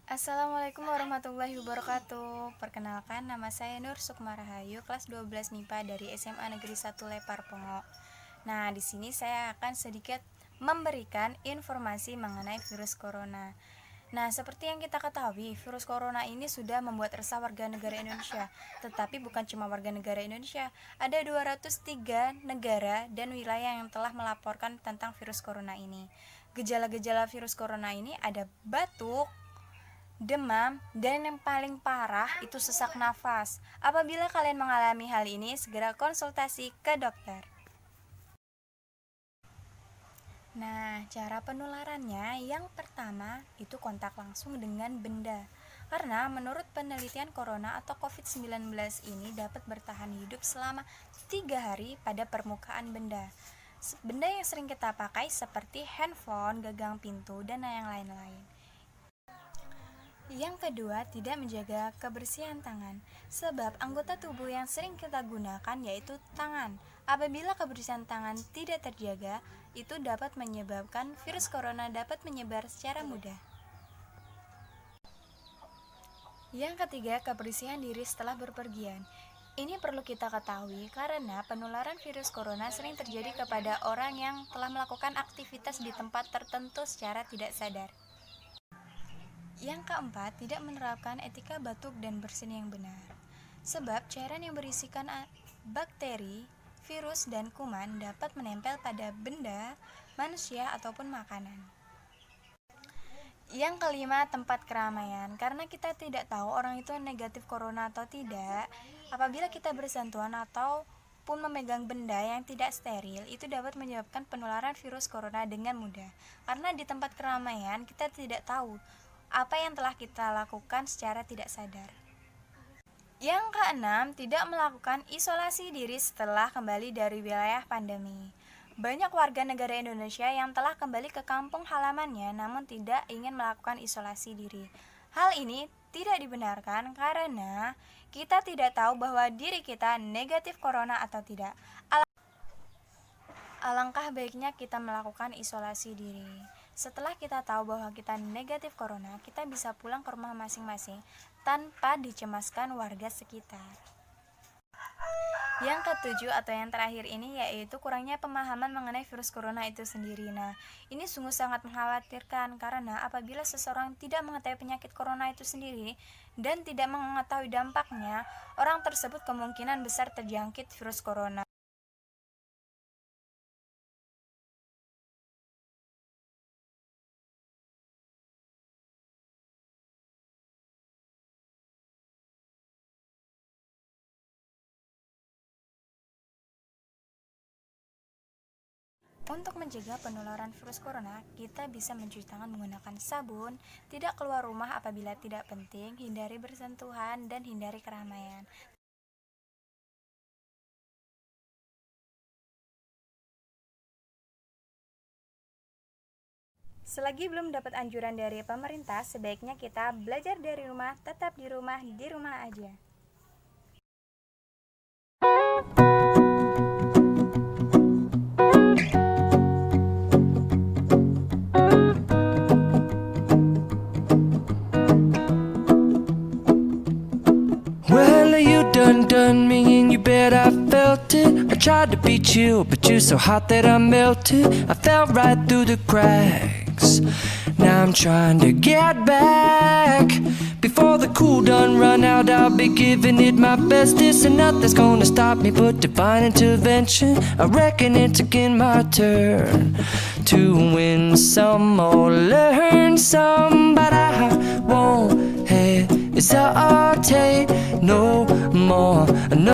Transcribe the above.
Assalamualaikum warahmatullahi wabarakatuh. Perkenalkan, nama saya Nur Sukma Rahayu, kelas 12 MIPA dari SMA Negeri 1 Lepar Pongo. Nah, di sini saya akan sedikit memberikan informasi mengenai virus corona. Nah, seperti yang kita ketahui, virus corona ini sudah membuat resah warga negara Indonesia. Tetapi bukan cuma warga negara Indonesia, ada 203 negara dan wilayah yang telah melaporkan tentang virus corona ini. Gejala-gejala virus corona ini ada batuk, demam, dan yang paling parah itu sesak nafas. Apabila kalian mengalami hal ini, segera konsultasi ke dokter. Nah, cara penularannya yang pertama itu kontak langsung dengan benda. Karena menurut penelitian corona atau COVID-19 ini dapat bertahan hidup selama 3 hari pada permukaan benda. Benda yang sering kita pakai seperti handphone, gagang pintu, dan yang lain-lain. Yang kedua, tidak menjaga kebersihan tangan. Sebab anggota tubuh yang sering kita gunakan yaitu tangan. Apabila kebersihan tangan tidak terjaga, itu dapat menyebabkan virus corona dapat menyebar secara mudah. Yang ketiga, kebersihan diri setelah berpergian. Ini perlu kita ketahui karena penularan virus corona sering terjadi kepada orang yang telah melakukan aktivitas di tempat tertentu secara tidak sadar. Yang keempat, tidak menerapkan etika batuk dan bersin yang benar. Sebab cairan yang berisikan bakteri, virus, dan kuman dapat menempel pada benda, manusia, ataupun makanan. Yang kelima, tempat keramaian. Karena kita tidak tahu orang itu negatif corona atau tidak, apabila kita bersentuhan ataupun memegang benda yang tidak steril, itu dapat menyebabkan penularan virus corona dengan mudah. Karena di tempat keramaian kita tidak tahu apa yang telah kita lakukan secara tidak sadar. Yang keenam, tidak melakukan isolasi diri setelah kembali dari wilayah pandemi. Banyak warga negara Indonesia yang telah kembali ke kampung halamannya namun tidak ingin melakukan isolasi diri. Hal ini tidak dibenarkan karena kita tidak tahu bahwa diri kita negatif corona atau tidak. Alangkah baiknya kita melakukan isolasi diri. Setelah kita tahu bahwa kita negatif corona, kita bisa pulang ke rumah masing-masing tanpa dicemaskan warga sekitar. Yang ketujuh atau yang terakhir ini yaitu kurangnya pemahaman mengenai virus corona itu sendiri. Nah, ini sungguh sangat mengkhawatirkan karena apabila seseorang tidak mengetahui penyakit corona itu sendiri dan tidak mengetahui dampaknya, orang tersebut kemungkinan besar terjangkit virus corona. Untuk mencegah penularan virus corona, kita bisa mencuci tangan menggunakan sabun, tidak keluar rumah apabila tidak penting, hindari bersentuhan, dan hindari keramaian. Selagi belum dapat anjuran dari pemerintah, sebaiknya kita belajar dari rumah, tetap di rumah aja. Well, you done me and you bet I felt it. I tried to be chill, but you're so hot that I melted. I fell right through the cracks. Now I'm trying to get back. Before the cool done run out, I'll be giving it my best. This and nothing's gonna stop me but divine intervention. I reckon it's again my turn to win some or learn some, but I won't hesitate no more. No